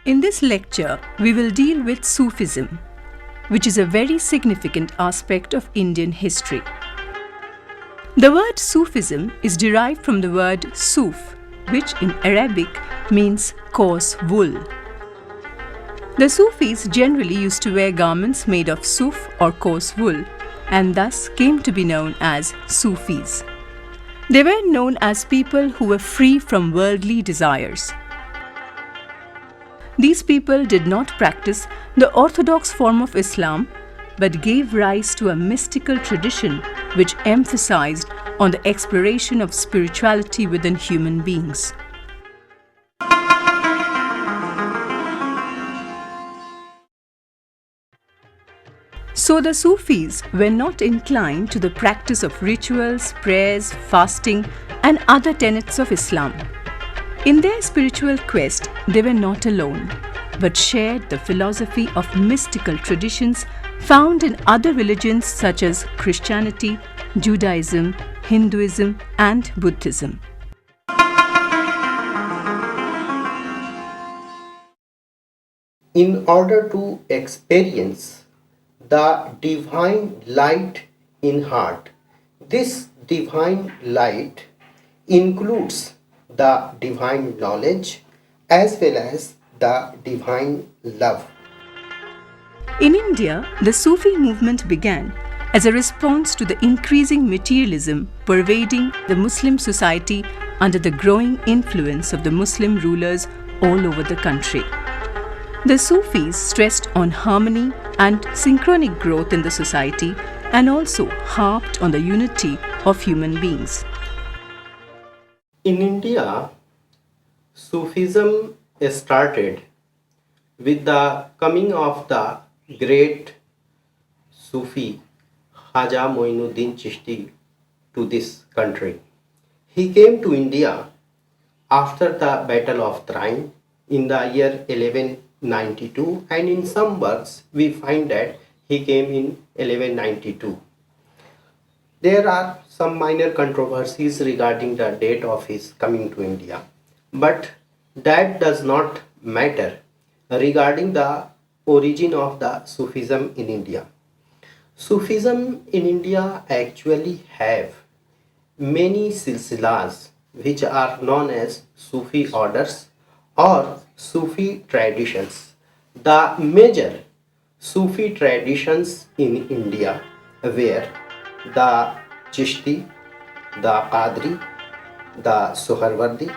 In this lecture, we will deal with Sufism, which is a very significant aspect of Indian history. The word Sufism is derived from the word Suf, which in Arabic means coarse wool. The Sufis generally used to wear garments made of suf or coarse wool and thus came to be known as Sufis. They were known as people who were free from worldly desires. These people did not practice the orthodox form of Islam but gave rise to a mystical tradition which emphasized on the exploration of spirituality within human beings. So the Sufis were not inclined to the practice of rituals, prayers, fasting, and other tenets of Islam. In their spiritual quest, they were not alone, but shared the philosophy of mystical traditions found in other religions such as Christianity, Judaism, Hinduism, and Buddhism. In order to experience the divine light in heart, this divine light includes the divine knowledge as well as the divine love. In India, the Sufi movement began as a response to the increasing materialism pervading the Muslim society under the growing influence of the Muslim rulers all over the country. The Sufis stressed on harmony and synchronic growth in the society and also harped on the unity of human beings. In India, Sufism started with the coming of the great Sufi Khaja Moinuddin Chishti to this country. He came to India after the Battle of Train in the year 1192, and in some works we find that he came in 1192. There are some minor controversies regarding the date of his coming to India, but that does not matter regarding the origin of the Sufism in India. Sufism in India actually have many silsilas which are known as Sufi orders or Sufi traditions. The major Sufi traditions in India were the Chishti, the Qadri, the Suhrawardi,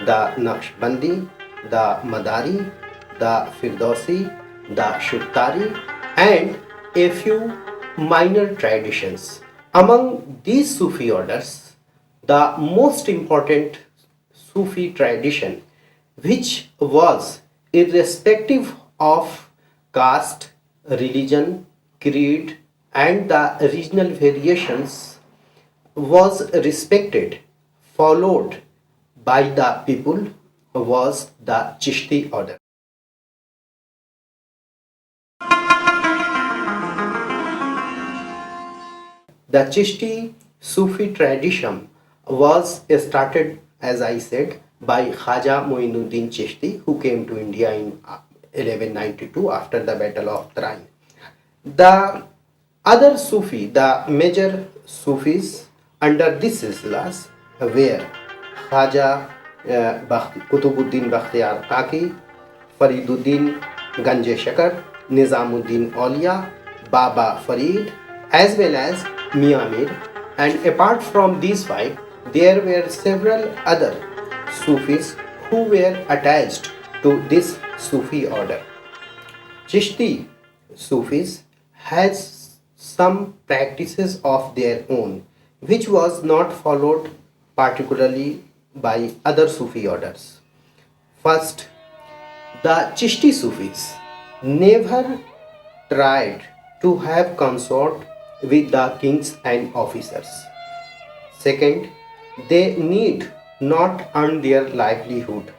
the Naqshbandi, the Madari, the Firdausi, the Shattari, and a few minor traditions. Among these Sufi orders, the most important Sufi tradition, which was irrespective of caste, religion, creed, and the regional variations, was respected, followed by the people, was the Chishti order. The Chishti Sufi tradition was started, as I said, by Khaja Moinuddin Chishti, who came to India in 1192 after the Battle of Train. The other Sufi, the major Sufis under this silsilas were Khaja Kutubuddin Bakhtiyar Kaki, Fariduddin Ganje Shakar, Nizamuddin Aulia, Baba Farid, as well as Mian Mir, and apart from these five, there were several other Sufis who were attached to this Sufi order. Chishti Sufis has some practices of their own which was not followed particularly by other Sufi orders. First, the Chishti Sufis never tried to have consort with the kings and officers. Second, they need not earn their livelihood.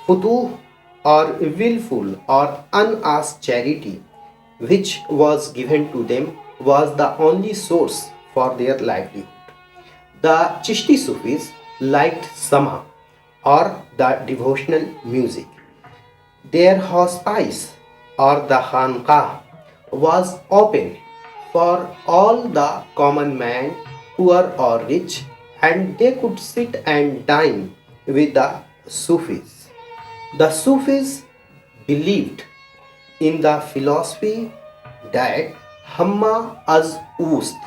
Futuh or willful or unasked charity which was given to them was the only source for their livelihood. The Chishti Sufis liked Sama or the devotional music. Their hospice or the khanqah was open for all the common man, poor or rich, and they could sit and dine with the Sufis. The Sufis believed in the philosophy that Hamma az Ust.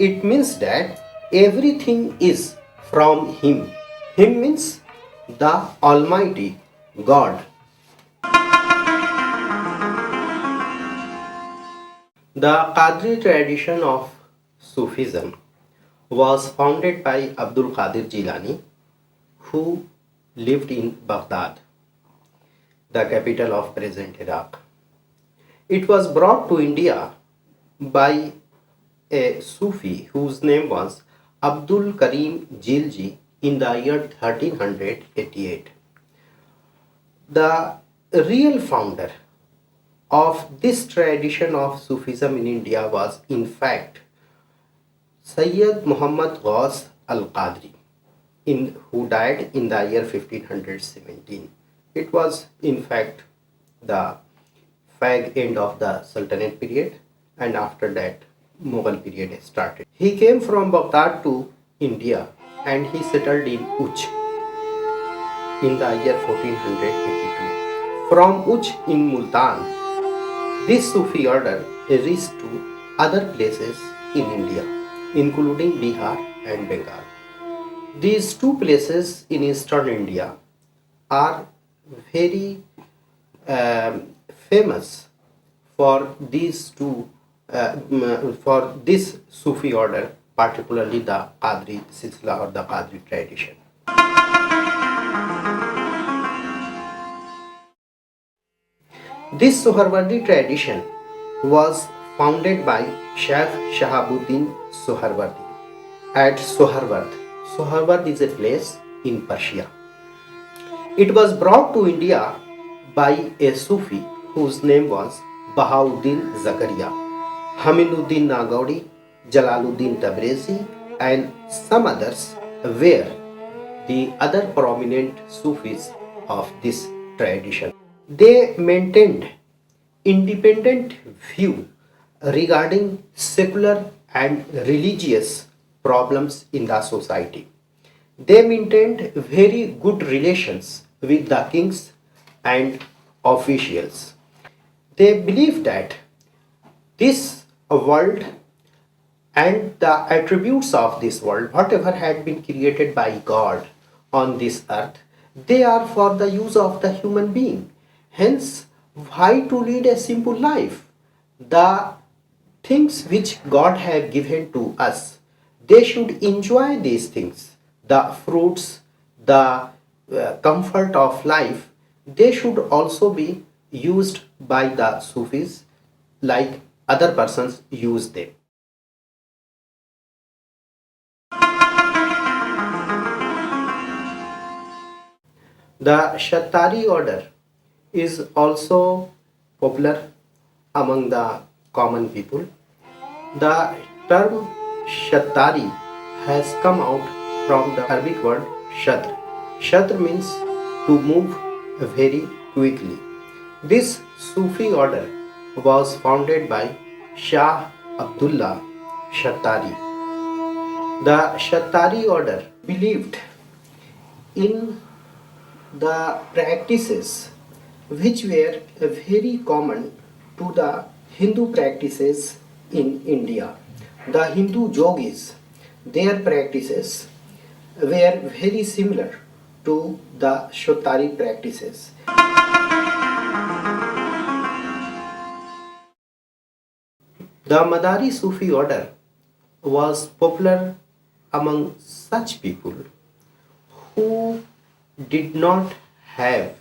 It means that everything is from Him. Him means the Almighty God. The Qadri tradition of Sufism was founded by Abdul Qadir Jilani, who lived in Baghdad, the capital of present Iraq. It was brought to India by a Sufi whose name was Abdul Karim Jilji in the year 1388. The real founder of this tradition of Sufism in India was in fact Sayyid Muhammad Ghaus al-Qadri, who died in the year 1517. It was in fact the fag end of the Sultanate period, and after that Mughal period started. He came from Baghdad to India and he settled in Uch in the year 1482. From Uch in Multan, this Sufi order reached to other places in India, including Bihar and Bengal. These two places in eastern India are very famous for for this Sufi order, particularly the Qadri Silsila or the Qadri tradition. This Suhrawardi tradition was founded by Sheikh Shahabuddin Suhrawardi at Suhraward. Suhraward is a place in Persia. It was brought to India by a Sufi whose name was Bahauddin Zakaria, Hamiduddin Nagaudi, Jalaluddin Tabrizi, and some others were the other prominent Sufis of this tradition. They maintained independent view regarding secular and religious problems in the society. They maintained very good relations with the kings and officials. They believed that this world and the attributes of this world, whatever had been created by God on this earth, they are for the use of the human being. Hence, why to lead a simple life? The things which God have given to us, they should enjoy these things. The fruits, the comfort of life, they should also be used by the Sufis like other persons use them. The Shattari order is also popular among the common people. The term Shattari has come out from the Arabic word Shatr. Shatr means to move very quickly. This Sufi order was founded by Shah Abdullah Shattari. The Shattari order believed in the practices which were very common to the Hindu practices in India. The Hindu yogis, their practices were very similar to the Shattari practices. The Madari Sufi order was popular among such people who did not have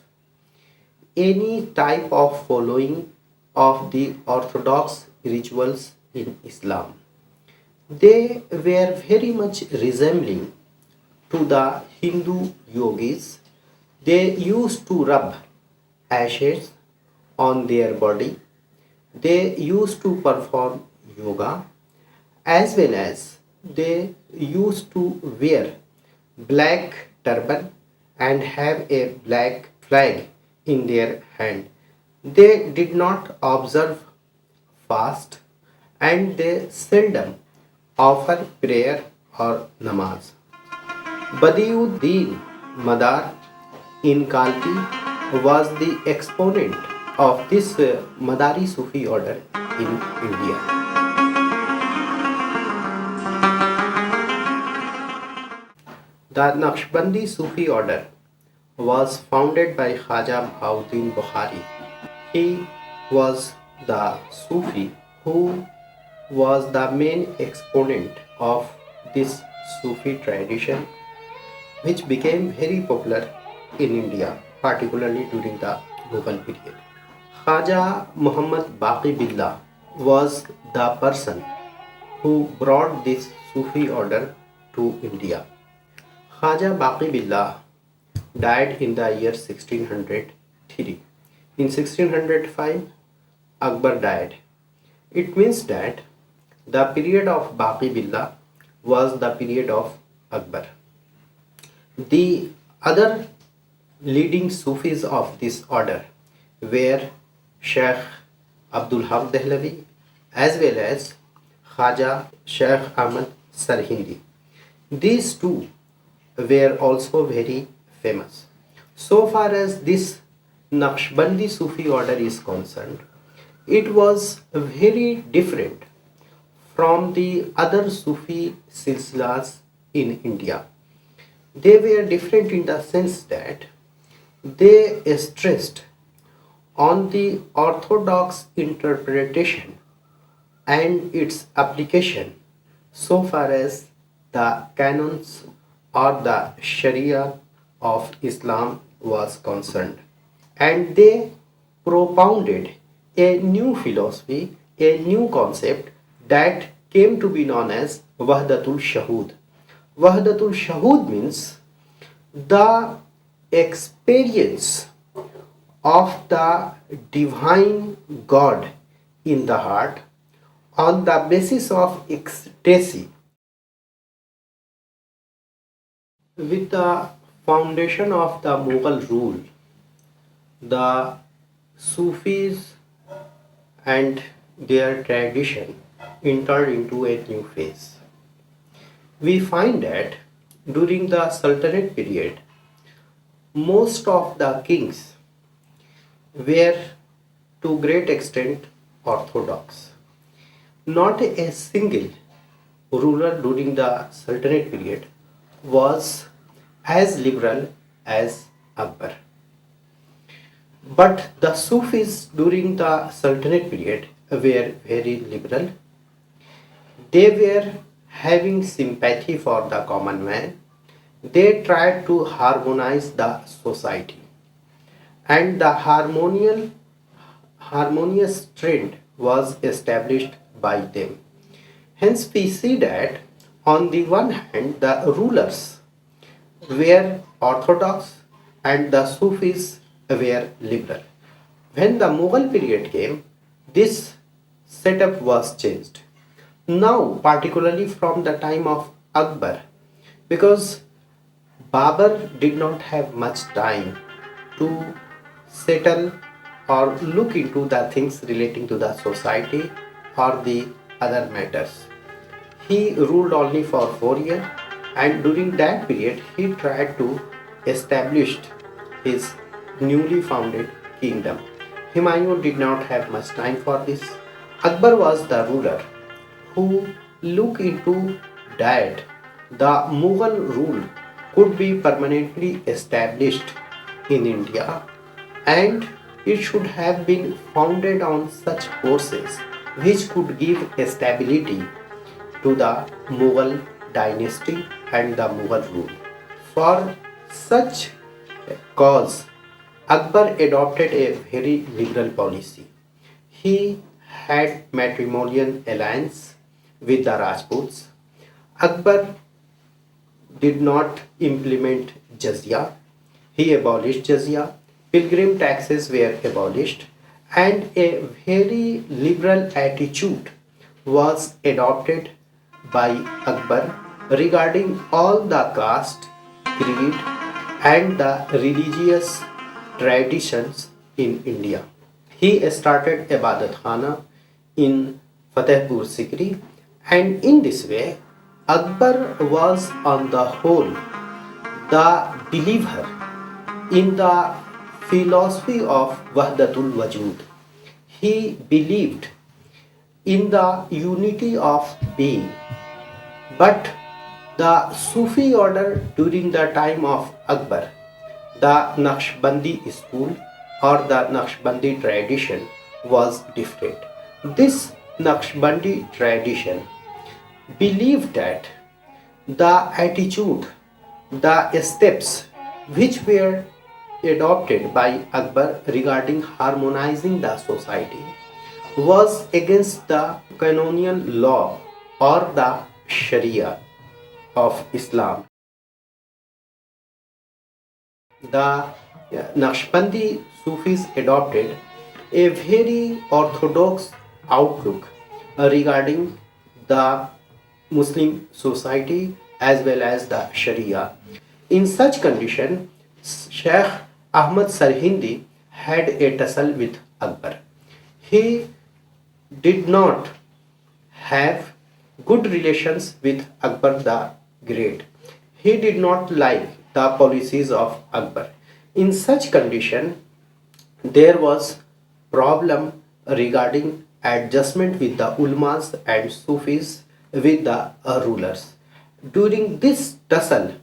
any type of following of the orthodox rituals in Islam. They were very much resembling to the Hindu yogis. They used to rub ashes on their body. They used to perform yoga, as well as they used to wear black turban and have a black flag in their hand. They did not observe fast and they seldom offer prayer or namaz. Badiuddin Madar in Kalpi was the exponent of this Madari Sufi order in India. The Naqshbandi Sufi order was founded by Khaja Bahauddin Bukhari. He was the Sufi who was the main exponent of this Sufi tradition, which became very popular in India, particularly during the Mughal period. Khaja Muhammad Baqi Billah was the person who brought this Sufi order to India. Khaja Baqi Billah died in the year 1603. In 1605, Akbar died. It means that the period of Baqi Billah was the period of Akbar. The other leading Sufis of this order were Sheikh Abdul Haq Dehlavi as well as Khaja Sheikh Ahmad Sarhindi. These two were also very famous. So far as this Naqshbandi Sufi order is concerned, it was very different from the other Sufi silsilas in India. They were different in the sense that they stressed on the orthodox interpretation and its application so far as the canons or the Sharia of Islam was concerned. And they propounded a new philosophy, a new concept that came to be known as Wahdatul Shahud. Wahdatul Shahud means the experience of the divine God in the heart on the basis of ecstasy. With the foundation of the Mughal rule, the Sufis and their tradition entered into a new phase. We find that during the Sultanate period, most of the kings were to great extent orthodox. Not a single ruler during the Sultanate period was as liberal as Akbar. But the Sufis during the Sultanate period were very liberal. They were having sympathy for the common man. They tried to harmonize the society. And the harmonious trend was established by them. Hence we see that on the one hand the rulers were orthodox and the Sufis were liberal. When the Mughal period came, this setup was changed. Now, particularly from the time of Akbar, because Babur did not have much time to settle or look into the things relating to the society or the other matters. He ruled only for 4 years, and during that period he tried to establish his newly founded kingdom. Humayun did not have much time for this. Akbar was the ruler who looked into that the Mughal rule could be permanently established in India, and it should have been founded on such forces which could give stability to the Mughal dynasty and the Mughal rule. For such cause, Akbar adopted a very liberal policy. He had matrimonial alliance with the Rajputs. Akbar did not implement jizya. He abolished jizya. Pilgrim taxes were abolished, and a very liberal attitude was adopted by Akbar regarding all the caste, creed, and the religious traditions in India. He started Ibadat Khana in Fatehpur Sikri, and in this way, Akbar was on the whole the believer in the philosophy of Wahdatul Wajud. He believed in the unity of being, but the Sufi order during the time of Akbar, the Naqshbandi school or the Naqshbandi tradition was different. This Naqshbandi tradition believed that the attitude, the steps which were adopted by Akbar regarding harmonizing the society was against the canonical law or the Sharia of Islam. The Naqshbandi Sufis adopted a very orthodox outlook regarding the Muslim society as well as the Sharia. In such condition, Sheikh Ahmad Sarhindi had a tussle with Akbar. He did not have good relations with Akbar the Great. He did not like the policies of Akbar. In such condition, there was problem regarding adjustment with the ulmas and Sufis with the rulers. During this tussle,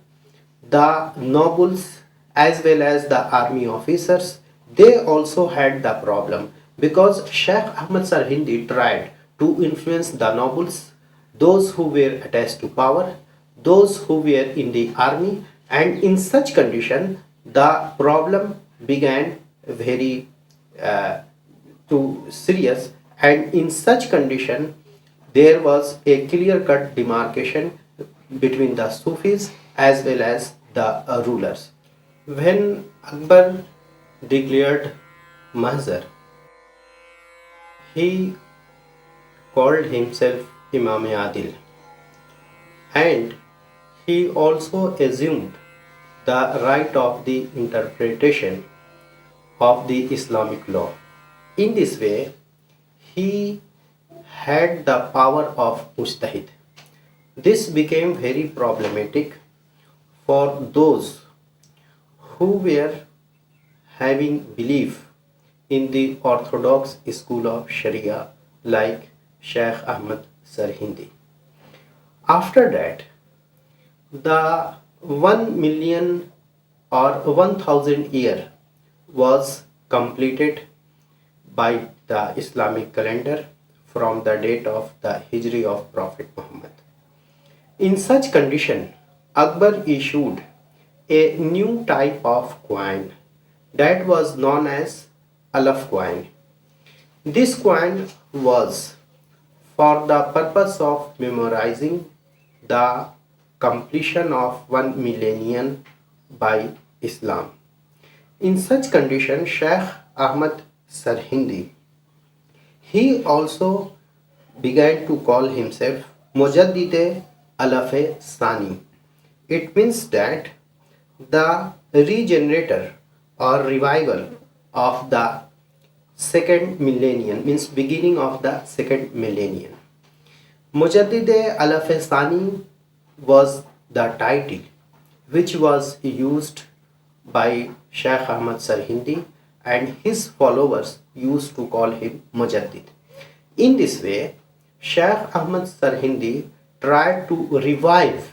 the nobles as well as the army officers, they also had the problem because Sheikh Ahmad Sarhindi tried to influence the nobles, those who were attached to power, those who were in the army, and in such condition the problem began very too serious, and in such condition there was a clear-cut demarcation between the Sufis as well as the rulers. When Akbar declared Mahzar, he called himself Imam Adil, and he also assumed the right of the interpretation of the Islamic law. In this way, he had the power of Mujtahid. This became very problematic for those who were having belief in the orthodox school of Sharia like Sheikh Ahmad Sarhindi. After that, the 1 million or 1000 year was completed by the Islamic calendar from the date of the Hijri of Prophet Muhammad. In such condition, Akbar issued a new type of coin that was known as Alaf coin. This coin was for the purpose of memorizing the completion of 1 millennium by Islam. In such condition, Sheikh Ahmad Sarhindi, he also began to call himself Mujaddid Alaf Sani. It means that the regenerator or revival of the second millennium, means beginning of the second millennium. Mujaddid Alaf Sani was the title which was used by Sheikh Ahmad Sarhindi, and his followers used to call him Mujaddid. In this way, Sheikh Ahmad Sarhindi tried to revive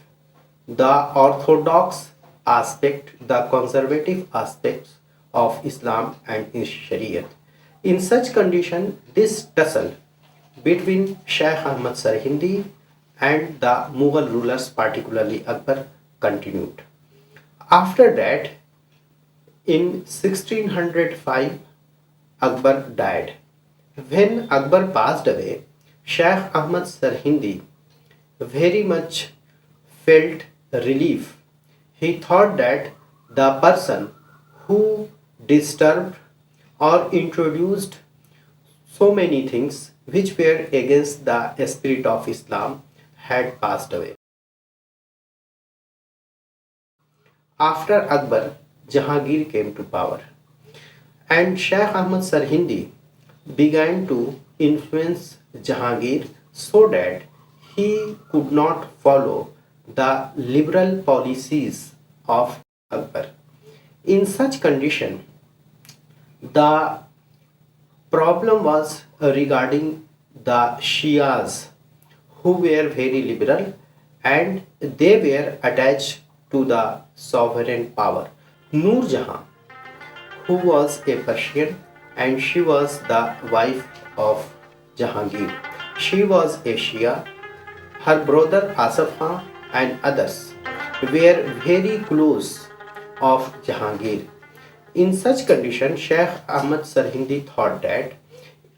the orthodox aspect, the conservative aspects of Islam and his Shariat. In such condition, this tussle between Sheikh Ahmad Sarhindi and the Mughal rulers, particularly Akbar, continued. After that, in 1605, Akbar died. When Akbar passed away, Sheikh Ahmad Sarhindi very much felt relief. He thought that the person who disturbed or introduced so many things which were against the spirit of Islam had passed away. After Akbar, Jahangir came to power. And Sheikh Ahmad Sarhindi began to influence Jahangir so that he could not follow the liberal policies of Akbar. In such condition, the problem was regarding the Shias who were very liberal and they were attached to the sovereign power. Noor Jahan, who was a Persian and she was the wife of Jahangir. She was a Shia. Her brother Asaf Khan and others were very close of Jahangir. In such condition, Sheikh Ahmad Sarhindi thought that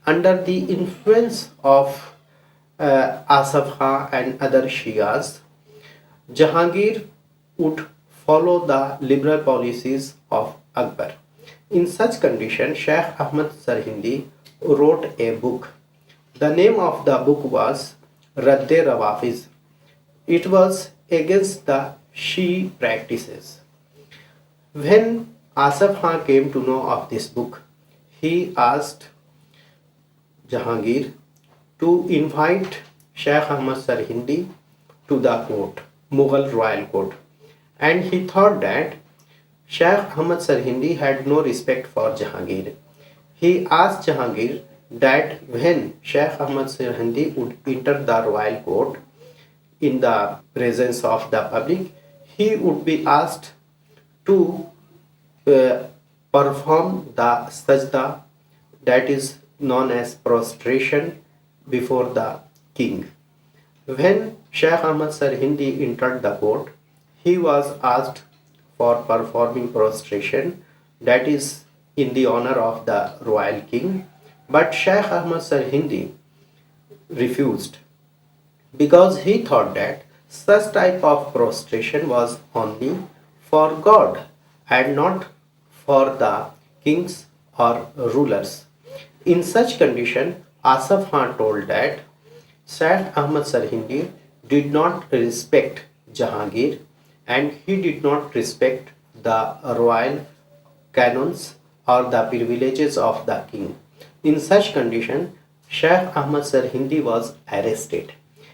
under the influence of Asaf Khan and other Shias, Jahangir would follow the liberal policies of Akbar. In such condition, Sheikh Ahmad Sarhindi wrote a book. The name of the book was Radde Rawafiz. It was against the Shi practices. When Asaf Khan came to know of this book, he asked Jahangir to invite Sheikh Ahmad Sarhindi to the court, Mughal royal court. And he thought that Sheikh Ahmad Sarhindi had no respect for Jahangir. He asked Jahangir that when Sheikh Ahmad Sarhindi would enter the royal court in the presence of the public, he would be asked to perform the sajda, that is known as prostration before the king. When Sheikh Ahmad Sarhindi entered the court, he was asked for performing prostration, that is in the honor of the royal king, but Sheikh Ahmad Sarhindi refused because he thought that such type of prostration was only for God and not for the kings or rulers. In such condition, Asaf Khan told that Sheikh Ahmad Sarhindi did not respect Jahangir and he did not respect the royal canons or the privileges of the king. In such condition, Sheikh Ahmad Sarhindi was arrested.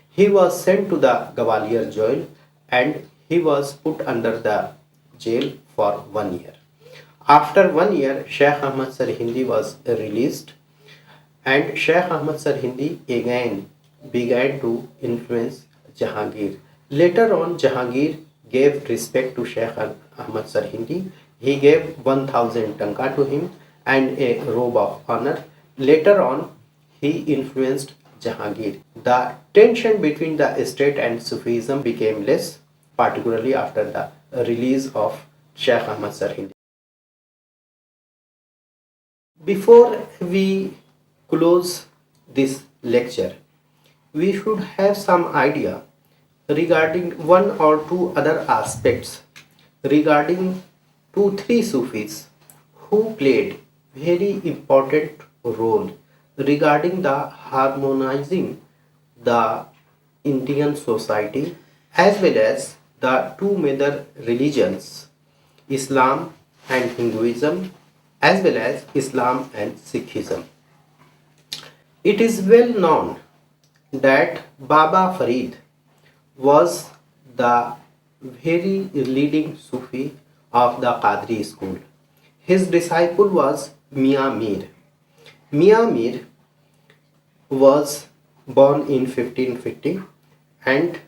He was sent to the Gwalior jail and he was put under the jail for 1 year. After 1 year, Sheikh Ahmad Sarhindi was released and Sheikh Ahmad Sarhindi again began to influence Jahangir. Later on, Jahangir gave respect to Sheikh Ahmad Sarhindi. He gave 1000 tanka to him and a robe of honor. Later on, he influenced Jahangir. The tension between the state and Sufism became less, particularly after the release of Sheikh Ahmad Sarhindi. Before we close this lecture, we should have some idea regarding one or two other aspects regarding 2-3 Sufis who played very important role regarding the harmonizing the Indian society as well as the two major religions, Islam and Hinduism, as well as Islam and Sikhism. It is well known that Baba Farid was the very leading Sufi of the Qadri school. His disciple was Mian Mir. Mian Mir was born in 1550 and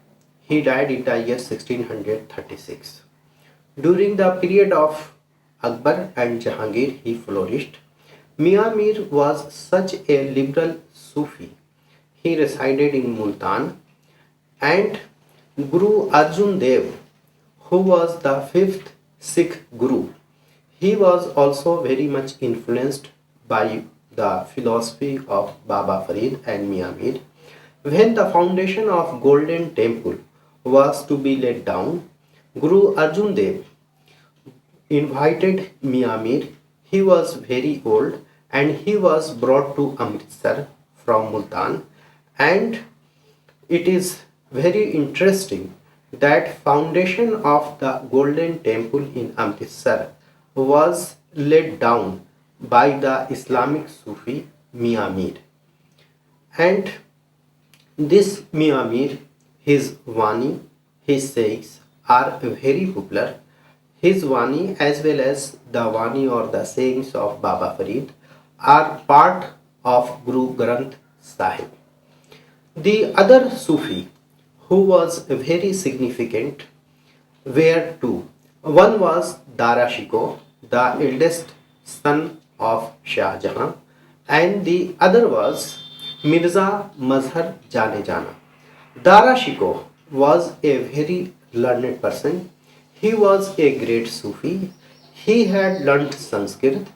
he died in the year 1636. During the period of Akbar and Jahangir, he flourished. Mian Mir was such a liberal Sufi. He resided in Multan and Guru Arjun Dev, who was the 5th Sikh Guru, he was also very much influenced by the philosophy of Baba Farid and Mian Mir. When the foundation of Golden Temple was to be laid down, Guru Arjun Dev invited Mian Mir. He was very old and he was brought to Amritsar from Multan, and it is very interesting that foundation of the Golden Temple in Amritsar was laid down by the Islamic Sufi Mian Mir. And this Mian Mir, his Wani, his sayings are very popular. His Wani as well as the Wani or the sayings of Baba Farid are part of Guru Granth Sahib. The other Sufi who was very significant were two. One was Dara Shikoh, the eldest son of Shah Jahan, and the other was Mirza Mazhar Jane Jana. Dara Shikoh was a very learned person. He was a great Sufi. He had learnt Sanskrit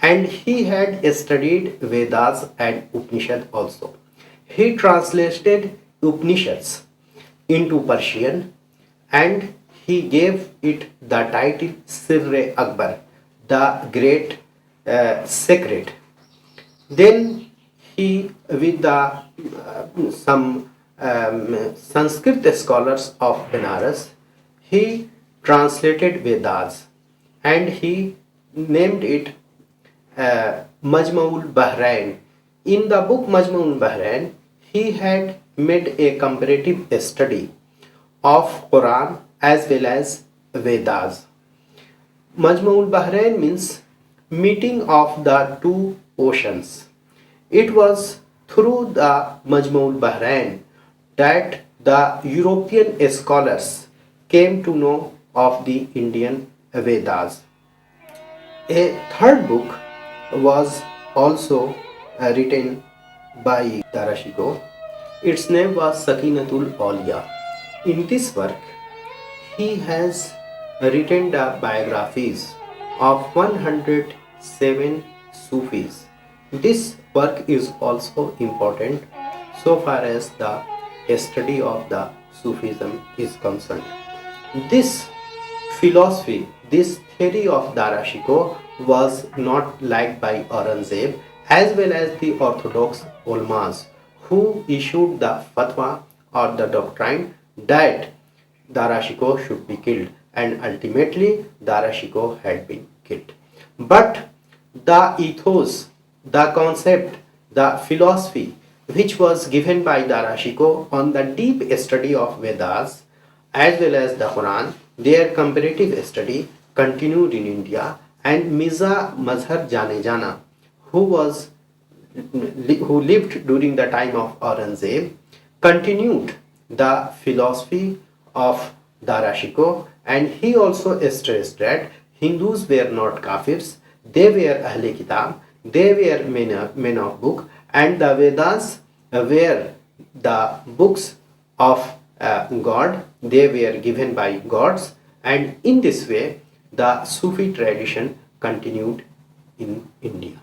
and he had studied Vedas and Upanishad also. He translated Upanishads into Persian and he gave it the title Sirre Akbar, the great secret. Then he, with the some Sanskrit scholars of Benares, he translated Vedas and he named it Majmaul Bahrain. In the book Majmaul Bahrain, he had made a comparative study of Quran as well as Vedas. Majmaul Bahrain means meeting of the two oceans. It was through the Majmaul Bahrain that the European scholars came to know of the Indian Vedas. A third book was also written by Darashikoh. Its name was Sakinatul Awliya. In this work, he has written the biographies of 107 Sufis. This work is also important so far as the study of the Sufism is concerned. This philosophy, this theory of Darashikoh was not liked by Aurangzeb as well as the orthodox ulmas who issued the fatwa or the doctrine that Darashikoh should be killed, and ultimately Darashikoh had been killed. But the ethos, the concept, the philosophy which was given by Darashikoh on the deep study of Vedas as well as the Quran, their comparative study continued in India, and Mirza Mazhar Jane Jana, who lived during the time of Aurangzeb, continued the philosophy of Darashikoh, and he also stressed that Hindus were not kafirs, they were Ahle Kitab, they were men of book, and the Vedas were the books of God, they were given by gods, and in this way the Sufi tradition continued in India.